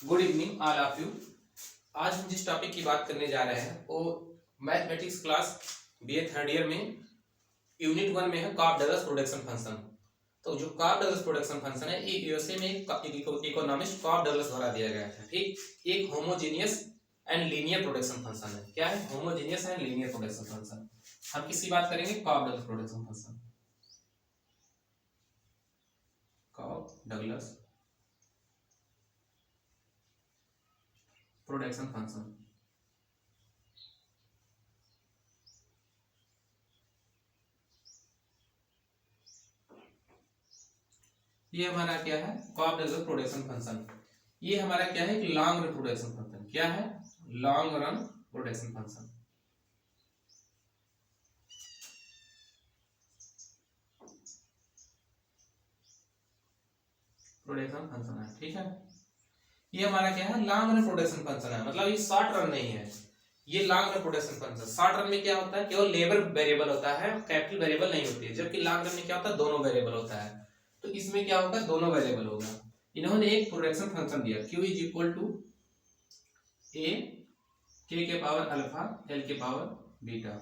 Good evening all of you. आज हम जिस टॉपिक की बात करने जा रहे हैं वो mathematics class BA third year में यूनिट 1 में है कॉफ डगलस प्रोडक्शन फंक्शन। तो जो कॉफ डगलस प्रोडक्शन फंक्शन है ये यूएसए में एक इकोनॉमिस्ट कॉफ डगलस द्वारा दिया गया था। ठीक, एक homogeneous and linear production function है। क्या है? Homogeneous and linear production function. हम किसकी बात करेंगे? कॉफ डगलस प्रोडक्शन फंक्शन। कॉफ डगलस प्रोडक्शन फंक्शन। ये हमारा क्या है? कॉफ डगलस प्रोडक्शन फंक्शन। ये हमारा क्या है? Long run production function. क्या है? Long run production function. Production function है, ठीक है। ये हमारा क्या है? लॉन्ग रन प्रोडक्शन फंक्शन है, मतलब ये शॉर्ट रन नहीं है। ये long run production function. Short run में क्या होता है? केवल लेबर वेरिएबल होता है, कैपिटल वेरिएबल नहीं होती है। जबकि लॉन्ग रन में क्या होता है? दोनों वेरिएबल होता है। तो इसमें क्या होगा? दोनों वेरिएबल होगा। इन्होंने एक प्रोडक्शन फंक्शन दिया q is equal to a k के पावर अल्फा l के पावर बीटा,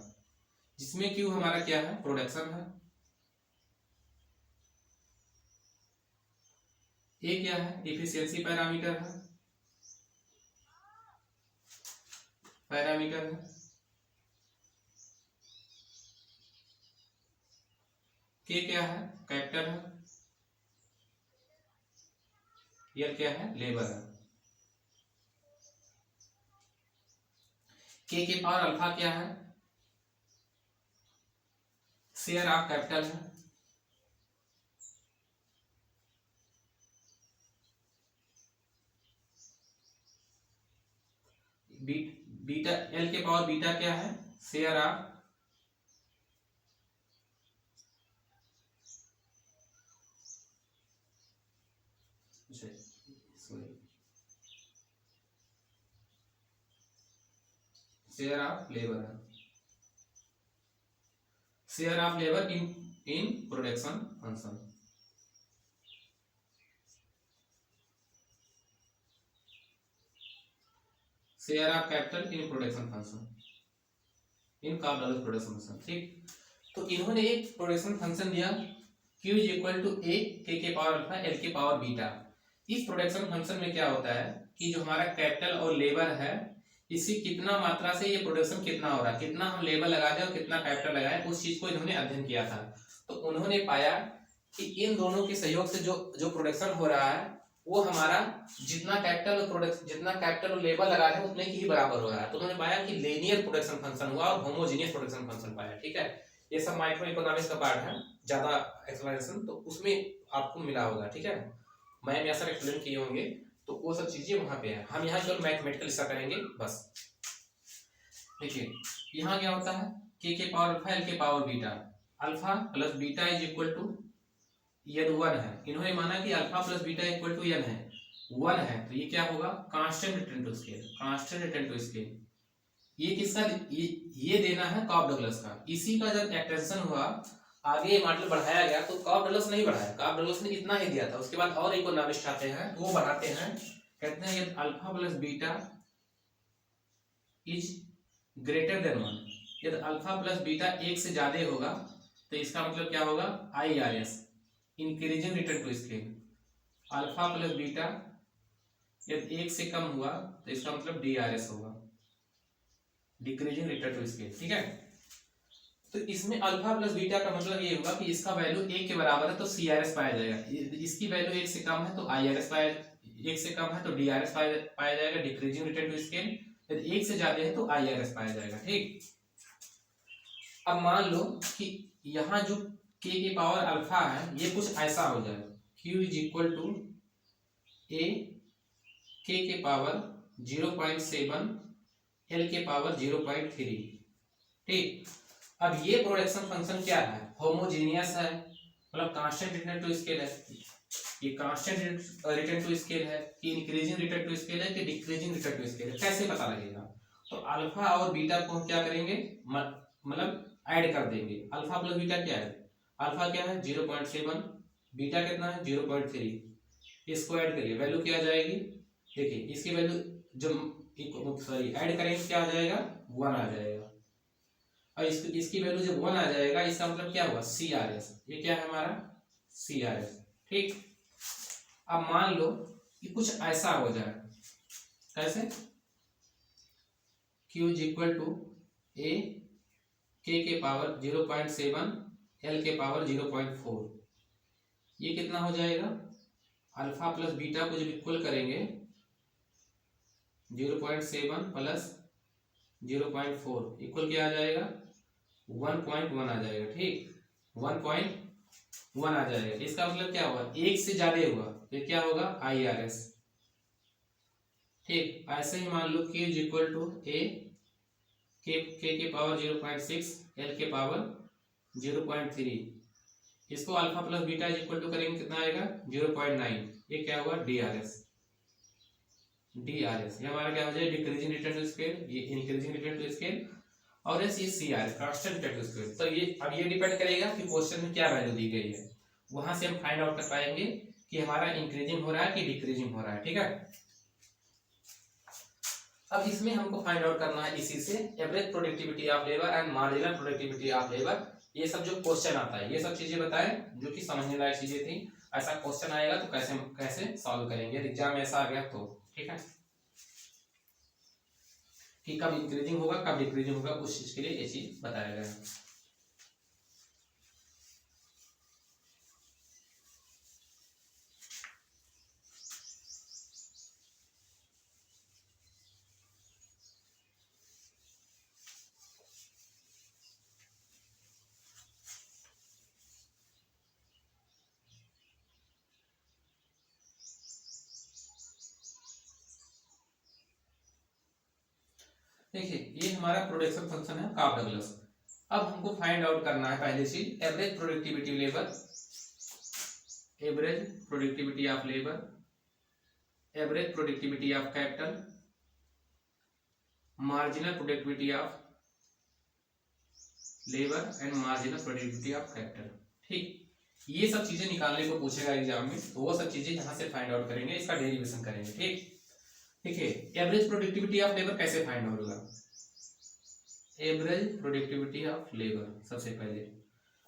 जिसमें q हमारा क्या है? प्रोडक्शन है। a क्या है? इफिशियंसी पैरामीटर है, पैरामीटर है। k क्या है? कैपिटल है। l क्या है? लेबर है। k के पावर अल्फा क्या है? शेयर ऑफ कैपिटल है। बीटा l के पावर बीटा क्या है? Share of share of labour है। Share of labour in production function. Share of capital in production function, in Cobb Douglas production function. ठीक, तो इन्होंने एक प्रोडक्शन फंक्शन दिया q is equal to a k के power alpha l के power beta. इस production function में क्या होता है कि जो हमारा कैपिटल और लेबर है, इसी कितना मात्रा से ये प्रोडक्शन कितना हो रहा है, कितना हम लेबर लगा दें और कितना कैपिटल लगाएं, उस चीज को इन्होंने अध्ययन किया था। तो उन्होंने पाया कि इन दोनों के सहयोग से जो जो प्रोडक्शन हो रहा है वो हमारा जितना कैपिटल और प्रोडक्शन, जितना कैपिटल और लेबर लगा है उतने की ही बराबर हो रहा है। तो उन्होंने पाया कि लीनियर प्रोडक्शन फंक्शन हुआ और होमोजेनियस प्रोडक्शन फंक्शन पाया। ठीक है, ये सब माइक्रो इकोनॉमिक्स का पार्ट है, ज्यादा एक्सप्लेनेशन तो उसमें आपको मिला होगा। ठीक है, मैम या सर एक्सप्लेन किए होंगे, तो वो सब चीजें वहां पे है। हम यहाँ केवल मैथमेटिकल हिस्सा करेंगे बस। देखिए यहाँ क्या होता है? k के पावर अल्फा l के power beta. Alpha plus beta is equal to n 1 है। इन्होंने माना कि alpha plus beta equal to n है, 1 है। तो ये क्या होगा? Constant return to scale, constant return to scale. ये किसका? ये देना है कॉफ डगलस का। इसी का जब एक्सटेंशन हुआ, आगे मॉडल बढ़ाया गया, तो कॉफ डगलस नहीं बढ़ाया, कॉफ डगलस ने इतना ही दिया था। उसके बाद और इकोनॉमिस्ट आते हैं वो बढ़ाते हैं, कहते हैं यदि alpha plus beta is greater than 1, यदि अल्फा प्लस बीटा एक से ज्यादा होगा तो इसका मतलब क्या होगा? IRS, increasing return to scale. Alpha plus beta यदि एक से कम हुआ तो इसका मतलब DRS होगा, डिक्रीजिंग रिटर्न टू स्केल। ठीक है, तो इसमें अल्फा प्लस बीटा का मतलब ये होगा कि इसका वैल्यू 1 के बराबर है तो CRS पाया जाएगा, इसकी वैल्यू 1 से कम है तो IRS पाया, 1 से कम है तो DRS पाया जाएगा, डिक्रीजिंग रिटर्न टू स्केल। यदि 1 से ज्यादा है तो IRS पाया जाएगा। ठीक, अब मान लो कि यहाँ जो k के पावर अल्फा है ये कुछ ऐसा हो जाए, q is equal to a k के पावर 0.7 l के पावर 0.3। ठीक, अब ये प्रोडक्शन फंक्शन क्या है? होमोजेनियस है, मतलब कांस्टेंट रिटर्न टू स्केल है। ये कांस्टेंट रिटर्न टू स्केल है कि इंक्रीजिंग रिटर्न टू स्केल है कि डिक्रीजिंग रिटर्न टू स्केल है, कैसे पता लगेगा? तो अल्फा और बीटा को हम क्या करेंगे? मतलब ऐड कर देंगे। अल्फा प्लस बीटा क्या है? अल्फा क्या है? 0.7, बीटा कितना है? 0.3। इसको ऐड करिए, वैल्यू क्या आ जाएगी? देखिए इसकी वैल्यू जब सॉरी ऐड करेंगे क्या आ जाएगा, 1 आ जाएगा। और इसकी वैल्यू जब 1 आ जाएगा इसका मतलब क्या हुआ, CRS। ये क्या है हमारा CRS। ठीक, अब मान लो कि कुछ ऐसा हो जाए, कैसे, Q is equal to A K के पावर 0.7 L के पावर 0.4। ये कितना हो जाएगा, अल्फा प्लस बीटा को जब इक्वल करेंगे 0.7 प्लस 0.4 इक्वल क्या आ जाएगा, 1.1 आ जाएगा। ठीक, 1.1 आ जाएगा। इसका मतलब क्या हुआ, एक से ज्यादा हुआ तो क्या होगा, IRS। ठीक, ऐसे ही मान लो Q is equal to A K के पावर 0.6 L के पावर 0.3। इसको alpha plus beta is equal to करेंगे कितना आएगा, 0.9। ये क्या हुआ, DRS। ये हमारा क्या हो जाए, डिक्रीजिंग रिटर्न टू स्केल, ये इंक्रीजिंग रिटर्न टू स्केल, और ये CRS constant return to scale. तो ये अब ये डिपेंड करेगा कि क्वेश्चन में क्या वैल्यू दी गई है, वहां से हम फाइंड आउट कर पाएंगे कि हमारा इंक्रीजिंग हो रहा है कि डिक्रीजिंग हो रहा है। ठीक है, अब इसमें हमको फाइंड आउट करना है इसी से average productivity of labour and marginal productivity of labour. ये सब जो क्वेश्चन आता है ये सब चीजें बताएं जो कि समझने लायक चीजें थी। ऐसा क्वेश्चन आएगा तो कैसे कैसे सॉल्व करेंगे, एग्जाम में ऐसा आ गया तो। ठीक है, कि कब इंक्रीजिंग होगा कब डिक्रीजिंग होगा, उस चीज के लिए ये चीज बताया गया है। देखिए ये हमारा प्रोडक्शन फंक्शन है काफ डगलस। अब हमको फाइंड आउट करना है पहले चीज average productivity labour, average productivity of labour, average productivity of capital, marginal productivity of labour and marginal productivity of capital. ठीक, ये सब चीजें निकालने को पूछेगा एग्जाम में, तो वो सब चीजें यहाँ से फाइंड आउट करेंगे, इसका डेरिवेशन करेंगे। ठीक, देखिए एवरेज प्रोडक्टिविटी ऑफ लेबर कैसे फाइंड आउट होगा, एवरेज प्रोडक्टिविटी ऑफ लेबर। सबसे पहले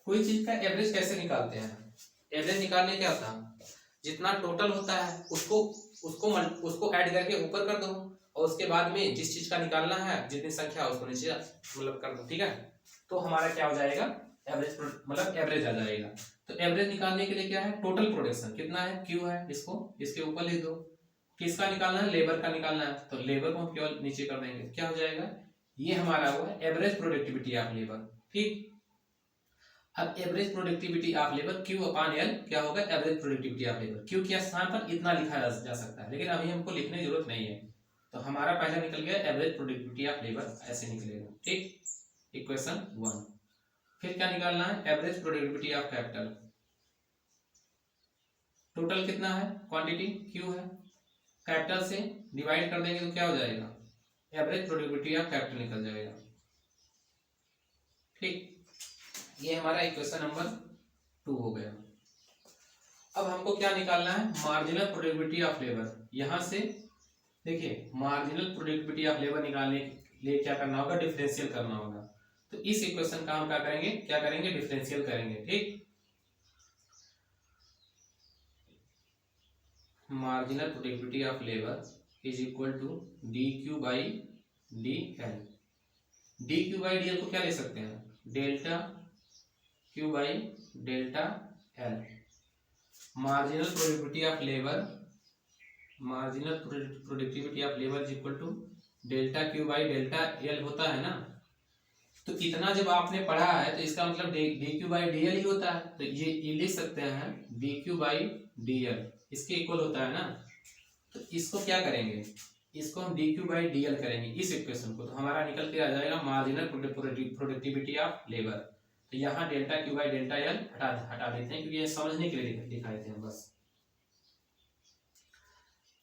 कोई चीज का एवरेज कैसे निकालते हैं, एवरेज निकालने क्या होता है, जितना टोटल होता है उसको ऐड करके ऊपर कर दो, और उसके बाद में जिस चीज का निकालना है जितनी संख्या उसको नीचे मतलब कर दो। ठीक है, तो हमारा क्या हो जाएगा, एवरेज मतलब एवरेज आ जाएगा। तो एवरेज निकालने के लिए क्या है, टोटल प्रोडक्शन कितना है, Q है, इसको इसके ऊपर लिख दो। किसका निकालना है, लेबर का निकालना है, तो लेबर को हम केवल नीचे कर देंगे, क्या हो जाएगा, ये हमारा हुआ एवरेज प्रोडक्टिविटी ऑफ लेबर। ठीक, अब average productivity of labour Q upon L क्या होगा, average productivity of labour. Q के स्थान पर इतना लिखा जा सकता है, लेकिन अभी हमको लिखने की जरूरत नहीं है, तो हमारा पहला निकल गया एवरेज प्रोडक्टिविटी ऑफ लेबर, ऐसे निकलेगा। ठीक, इक्वेशन 1। फिर क्या निकालना है, average productivity of capital, total कितना है, क्वांटिटी Q है, कैपिटल से डिवाइड कर देंगे तो क्या हो जाएगा, एवरेज प्रोडक्टिविटी ऑफ कैपिटल निकल जाएगा। ठीक, ये हमारा इक्वेशन नंबर 2 हो गया। अब हमको क्या निकालना है, मार्जिनल प्रोडक्टिविटी ऑफ लेबर। यहां से देखिए मार्जिनल प्रोडक्टिविटी ऑफ लेबर निकालने के लिए क्या करना होगा, डिफरेंशियल करना होगा। तो इस इक्वेशन का हम क्या करेंगे डिफरेंशियल करेंगे। ठीक, marginal productivity of labour is equal to DQ by DL। DQ by DL को क्या ले सकते हैं, delta Q by delta L। Marginal productivity of labour, marginal productivity of labour is equal to delta Q by delta L होता है ना। तो इतना जब आपने पढ़ा है तो इसका मतलब DQ बाई DL ही होता है, तो ये लिख सकते हैं DQ बाई DL, इसके इक्वल होता है ना। तो इसको क्या करेंगे, इसको हम DQ बाई DL करेंगे इस इक्वेशन को, तो हमारा निकल के आ जाएगा मार्जिनल प्रोडक्टिविटी ऑफ लेबर। तो यहाँ delta Q by delta L हटा देते हैं क्योंकि ये समझने के लिए दिखाए थे हम बस।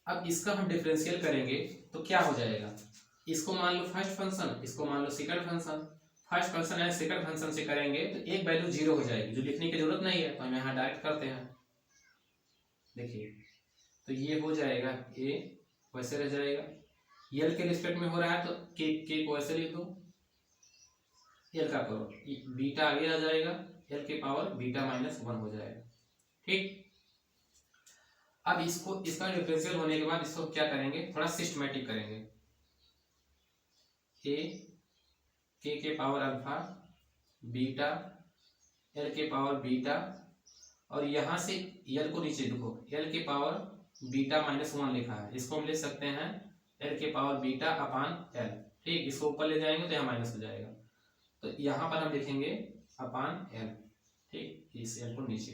अब इसका हम डिफरेंशियल करेंगे तो क्या हो जाएगा, इसको मान लो फर्स्ट फंक्शन, इसको मान लो सेकंड फंक्शन। फर्स्ट फंक्शन है सेकंड फंक्शन से करेंगे तो एक वैल्यू 0 हो जाएगी, जो लिखने की जरूरत नहीं है, तो हम यहाँ डायरेक्ट करते हैं। देखिए तो ये हो जाएगा A वैसे रह जाएगा। यल के रिस्पेक्ट में हो रहा है तो के को ऐसे लिख दो, यल का करो, बीटा आगे आ जाएगा, यल के पावर बीटा -1 हो जाएगा। ठीक, अब इसको इसका डिफरेंशियल होने के बाद इसको क्या करेंगे, थोड़ा सिस्टमेटिक करेंगे। के पावर अल्फा बीटा एल के पावर बीटा, और यहां से एल को नीचे देखो, एल के पावर बीटा -1 लिखा है, इसको हम ले सकते हैं एल के पावर बीटा अपान एल। ठीक, इसको ऊपर ले जाएंगे तो यहाँ माइनस हो जाएगा, तो यहाँ पर हम लिखेंगे अपान एल। ठीक, इस एल को नीचे।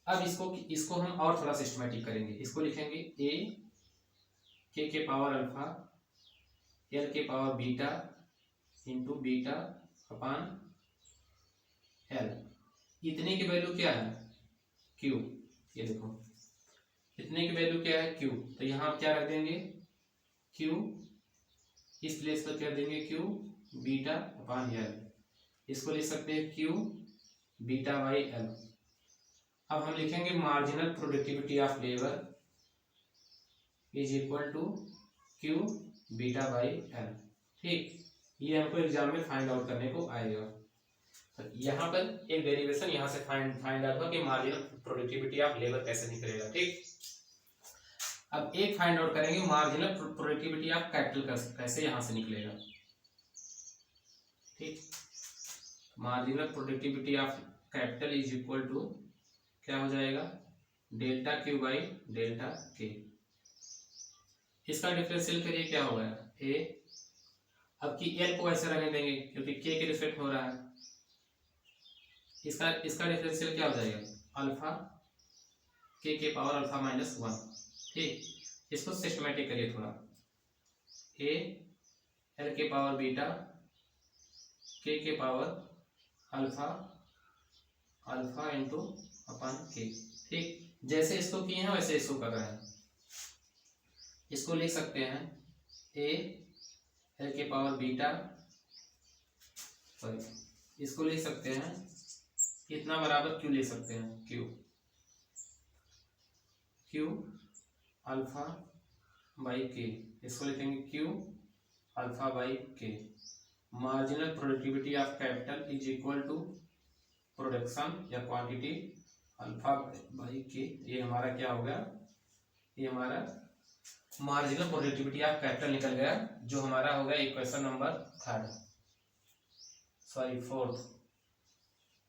अब इसको हम और थोड़ा सिस्टमेटिक करेंगे, इसको लिखेंगे ए के पावर अल्फा एल के पावर बीटा इंटू बीटा अपान एल। इतने की वैल्यू क्या है, क्यू, ये देखो इतने की वैल्यू क्या है, क्यू, तो यहाँ क्या रख देंगे, क्यू, इस प्लेस पर क्या देंगे, क्यू बीटा अपान एल। इसको लिख सकते हैं क्यू बीटा बाई एल। अब हम लिखेंगे marginal productivity of labour is equal to Q beta by L. ठीक, ये हमको एग्जाम में फाइंड आउट करने को आएगा। तो यहाँ पर एक डेरिवेशन यहाँ से फाइंड आउट होगा कि मार्जिनल प्रोडक्टिविटी ऑफ लेबर कैसे निकलेगा। ठीक, अब एक फाइंड आउट करेंगे मार्जिनल प्रोडक्टिविटी ऑफ कैपिटल कैसे यहाँ से निकलेगा। ठीक, marginal productivity of capital is equal to क्या हो जाएगा, डेल्टा क्यू बाई डेल्टा के। इसका डिफरेंशियल करिए, क्या होगा ए, अब की एल को ऐसे रहने देंगे क्योंकि के रिस्पेक्ट हो रहा है, इसका डिफरेंशियल क्या हो जाएगा, अल्फा के पावर अल्फा -1। ठीक, इसको सिस्टमेटिक करिए थोड़ा, ए एल के पावर बीटा के पावर अल्फा इंटू अपान के। ठीक, जैसे इसको किए हैं वैसे इसको कर रहे हैं। इसको लिख सकते हैं ए एल के पावर बीटा, सॉरी इसको लिख सकते हैं कितना बराबर क्यू लिख सकते हैं, क्यू अल्फा बाई के, इसको लिखेंगे Q alpha by K. Marginal productivity of capital is equal to production या क्वांटिटी अल्फा बाई के। ये हमारा क्या होगा, ये हमारा मार्जिनल प्रोडक्टिविटी ऑफ कैपिटल निकल गया, जो हमारा होगा इक्वेशन नंबर 4th,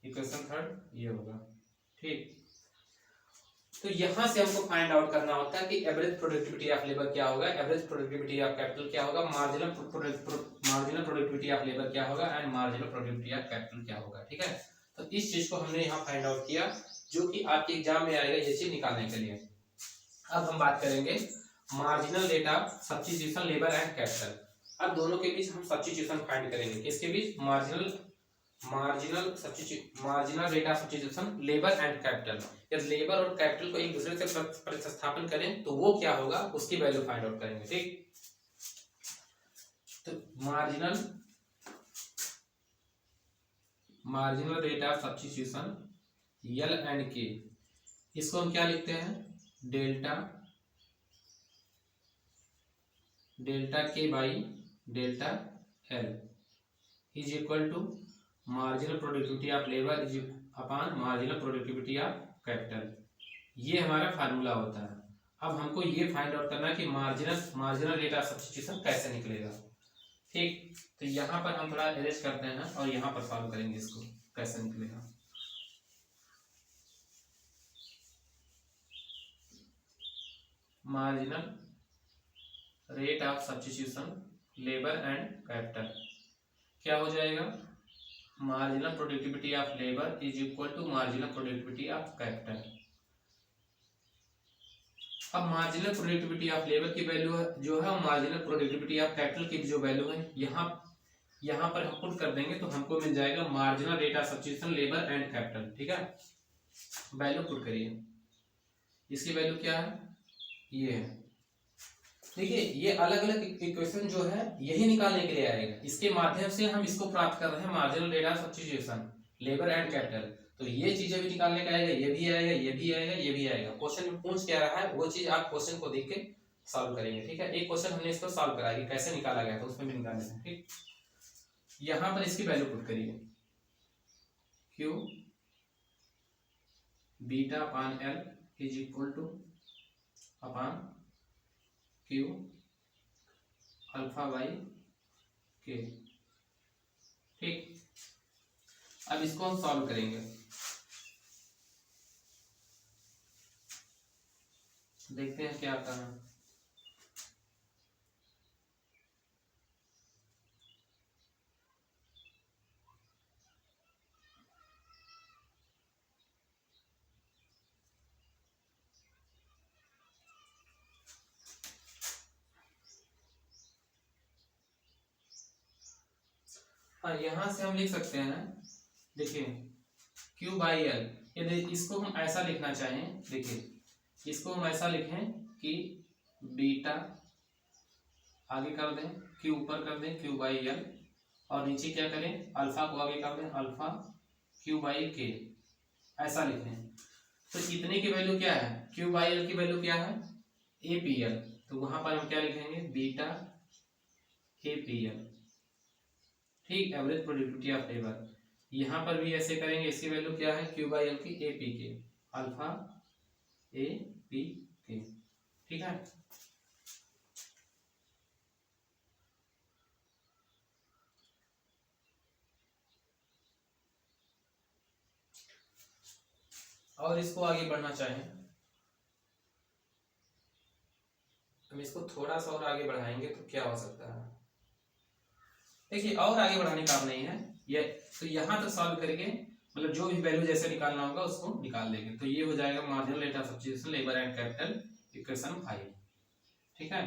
इक्वेशन 3 ये होगा। ठीक, तो यहां से हमको फाइंड आउट करना होता है कि एवरेज प्रोडक्टिविटी ऑफ लेबर क्या होगा, एवरेज प्रोडक्टिविटी ऑफ कैपिटल क्या होगा, मार्जिनल प्रोडक्टिविटी ऑफ लेबर क्या होगा and marginal productivity of capital क्या होगा। ठीक है, तो इस चीज को हमने यहाँ फाइंड आउट किया, जो कि आपके एग्जाम में आएगा ये चीज निकालने के लिए। अब हम बात करेंगे marginal rate of substitution labour and capital. अब दोनों के बीच हम सब्स्टिट्यूशन फाइंड करेंगे, किसके बीच, marginal rate of substitution labour and capital. यदि लेबर और कैपिटल को एक दूसरे से प्रतिस्थापन करें तो वो क्या होगा, उसकी वैल्यू फाइंड आउट करेंगे। ठीक, तो marginal rate of substitution L and K, इसको हम क्या लिखते हैं, delta K by delta L is equal to marginal productivity of labour is upon marginal productivity of capital. ये हमारा फार्मूला होता है। अब हमको ये फाइंड आउट करना है कि मार्जिनल रेट ऑफ सब्स्टिट्यूशन कैसे निकलेगा। ठीक, तो यहाँ पर हम थोड़ा अरेंज करते हैं और यहाँ पर सॉल्व करेंगे इसको कैसे निकलेगा। Marginal rate of substitution labour and capital क्या हो जाएगा, marginal productivity of labour is equal to marginal productivity of capital. अब मार्जिनल प्रोडक्टिविटी ऑफ लेबर की वैल्यू जो है मार्जिनल प्रोडक्टिविटी ऑफ कैपिटल की जो वैल्यू है यहाँ पर हम पुट कर देंगे तो हमको मिल जाएगा marginal rate of substitution labour and capital. ठीक है, वैल्यू पुट करिए, इसकी वैल्यू क्या है, ये है। देखिए ये अलग अलग इक्वेशन जो है यही निकालने के लिए आएगा, इसके माध्यम से हम इसको प्राप्त कर रहे हैं marginal rate of substitution labour and capital. तो ये चीजें भी निकालने का आएगा, ये भी आएगा, ये भी आएगा, ये भी आएगा। क्वेश्चन में पूछ क्या रहा है वो चीज आप क्वेश्चन को देख के सॉल्व करेंगे। ठीक है, एक क्वेश्चन हमने इसको सॉल्व करा कि कैसे निकाला गया था, उसमें भी निकालने हैं। ठीक, यहां पर इसकी वैल्यू पुट करिए, Q beta upon L is equal two upon Q alpha by के। ठीक, अब इसको हम सॉल्व करेंगे, देखते हैं क्या आता है। हाँ, यहां से हम लिख सकते हैं, देखिए Q बाई एल, यदि इसको हम ऐसा लिखना चाहें, देखिए इसको हम ऐसा लिखें कि बीटा आगे कर दें, Q ऊपर कर दें, Q बाई एल, और नीचे क्या करें, अल्फा को आगे कर दें, अल्फा Q बाई के, ऐसा लिखें। तो इतने की वैल्यू क्या है, Q बाई एल की वैल्यू क्या है, ए पी एल, तो वहां पर हम क्या लिखेंगे, बीटा ए पी एल। ठीक, एवरेज प्रोडक्टिविटी ऑफ लेबर। यहां पर भी ऐसे करेंगे, इसकी वैल्यू क्या है, क्यू बाई एल की ए पी के, अल्फा ए पी के। ठीक है, और इसको आगे बढ़ना चाहें, हम इसको थोड़ा सा और आगे बढ़ाएंगे तो क्या हो सकता है, देखिए और आगे बढ़ाने का नहीं है ये, तो यहां तक सॉल्व करके मतलब जो भी वैल्यू जैसे निकालना होगा उसको निकाल देंगे। तो ये हो जाएगा marginal rate of substitution labour and capital equation 5। ठीक है,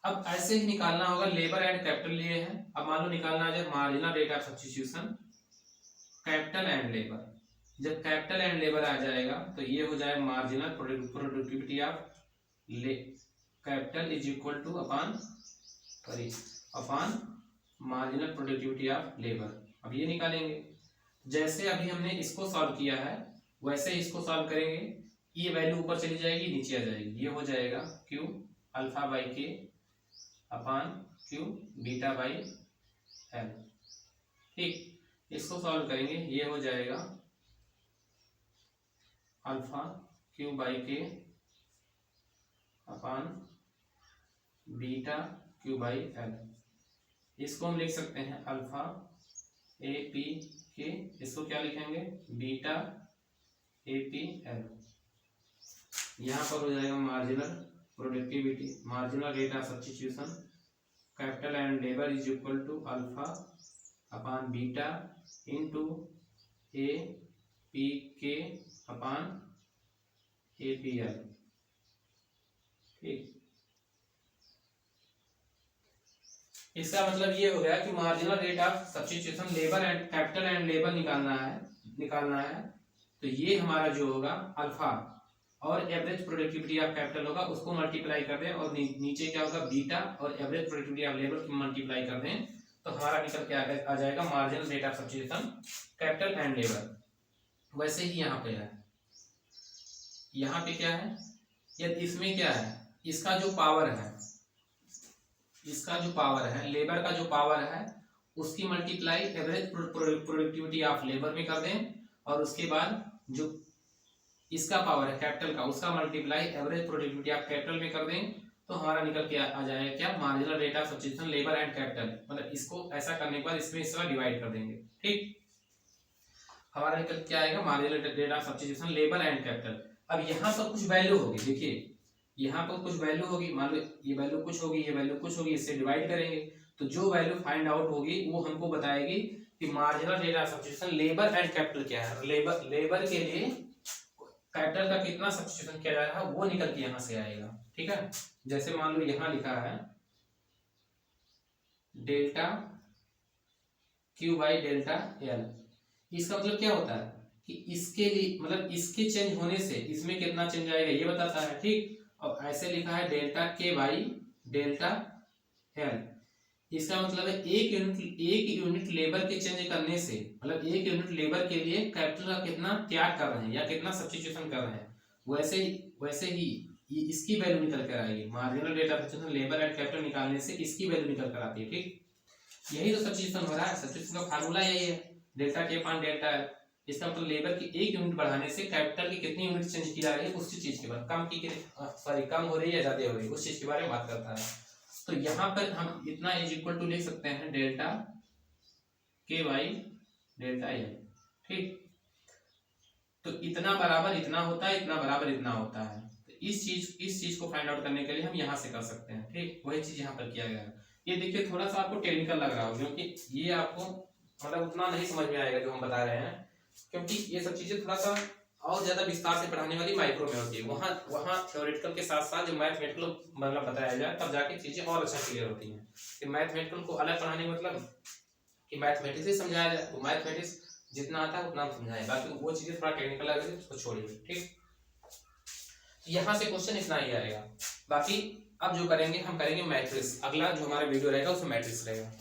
अब ऐसे ही निकालना होगा, लेबर एंड कैपिटल लिए हैं, अब मान लो निकालना आ जाए marginal rate of substitution capital and labour. जब कैपिटल एंड लेबर आ जाएगा तो ये हो जाएगा marginal productivity of capital is equal two upon marginal productivity of labour. अब ये निकालेंगे, जैसे अभी हमने इसको सॉल्व किया है वैसे ही इसको सॉल्व करेंगे, ये वैल्यू ऊपर चली जाएगी, नीचे आ जाएगी, ये हो जाएगा क्यू अल्फा बाई के अपान क्यू बीटा बाई एल। ठीक, इसको सॉल्व करेंगे, ये हो जाएगा अल्फा क्यू बाई के अपान बीटा क्यू बाई एल। इसको हम लिख सकते हैं अल्फा ए पी के, इसको क्या लिखेंगे, बीटा ए पी एल। यहाँ पर हो जाएगा marginal productivity, marginal rate of substitution capital and labour is equal to alpha upon beta into A P K upon A P L. ठीक, इसका मतलब ये हो गया कि marginal rate of substitution labour and capital and labour निकालना है तो ये हमारा जो होगा अल्फा और एवरेज प्रोडक्टिविटी ऑफ कैपिटल होगा, उसको मल्टीप्लाई कर दें, और नीचे क्या होगा, बीटा और एवरेज प्रोडक्टिविटी ऑफ लेबर की मल्टीप्लाई कर दें, तो हमारा निकल के आ जाएगा marginal rate of substitution capital and labour. वैसे ही यहाँ पे है, यहाँ पे क्या है, यदि इसमें क्या है, इसका जो पावर है, इसका जो पावर है, लेबर का जो पावर है, उसकी multiply average productivity of labour में कर दें, और उसके बाद जो इसका पावर है कैपिटल का, उसका multiply average productivity of capital में कर दें, तो हमारा निकल के आ जाएगा क्या, marginal rate of substitution labour and capital. मतलब इसको ऐसा करने के बाद इसमें इसका डिवाइड कर देंगे। ठीक, हमारा निकल के आएगा marginal rate of substitution labour and capital. अब यहाँ पर कुछ वैल्यू होगी, देखिए यहाँ पर कुछ वैल्यू होगी, मान लो ये वैल्यू कुछ होगी, ये वैल्यू कुछ होगी, इससे डिवाइड करेंगे, तो जो वैल्यू फाइंड आउट होगी वो हमको बताएगी कि marginal rate of substitution labour and capital क्या है। लेबर के लिए कैपिटल का कितना सब्स्टिट्यूशन किया जा रहा है वो निकल के यहाँ से आएगा। ठीक है, जैसे मान लो यहाँ लिखा है delta Q by delta L, इसका मतलब क्या होता है कि इसके लिए मतलब इसके चेंज होने से इसमें कितना चेंज आएगा ये बताता है। ठीक, और ऐसे लिखा है delta K by delta L, इसका मतलब है एक यूनिट लेबर के चेंज करने से, मतलब एक यूनिट लेबर के लिए कैपिटल का कितना त्याग कर रहे हैं या कितना सब्स्टिट्यूशन कर रहे हैं, वैसे ही इसकी वैल्यू निकल कर आएगी। Marginal rate of substitution labour and capital निकालने से इसकी वैल्यू निकल कर आती है। ठीक, यही तो सब्स्टिट्यूशन हो रहा है। सब्स्टिट्यूशन का फार्मूला यही है, डेल्टा के अपॉन डेल्टा एल। इसका मतलब लेबर की एक यूनिट बढ़ाने से कैपिटल की कितनी यूनिट चेंज की जा रही है, उसी चीज के बारे में कम हो रही है या ज्यादा हो रही है, उस चीज के बारे में बात करता है। तो यहाँ पर हम इतना इज इक्वल टू लिख सकते हैं delta K by delta L. ठीक, तो इतना बराबर इतना होता है, इतना बराबर इतना होता है। तो इस चीज को फाइंड आउट करने के लिए हम यहाँ से कर सकते हैं। ठीक, वही चीज यहाँ पर किया गया है। ये देखिए थोड़ा सा आपको टेक्निकल लग रहा हो, क्योंकि ये आपको मतलब उतना नहीं समझ में आएगा जो हम बता रहे हैं, क्योंकि ये सब चीजें थोड़ा सा और ज्यादा विस्तार से पढ़ाने वाली माइक्रो में होती है। वहाँ थ्योरेटिकल के साथ साथ जो मैथमेटिकल मतलब बताया जाए, तब जाके चीजें और अच्छा क्लियर होती हैं। कि मैथमेटिकल को अलग पढ़ाने का मतलब कि मैथमेटिक्स ही समझाया जाए, तो मैथमेटिक्स जितना आता है उतना हम समझाएं, बाकी वो चीजें थोड़ा टेक्निकल लगे उसको छोड़िए। ठीक, यहाँ से क्वेश्चन इतना ही आएगा। बाकी अब जो करेंगे हम करेंगे मैट्रिक्स। अगला जो हमारा वीडियो रहेगा उसमें मैट्रिक्स रहेगा।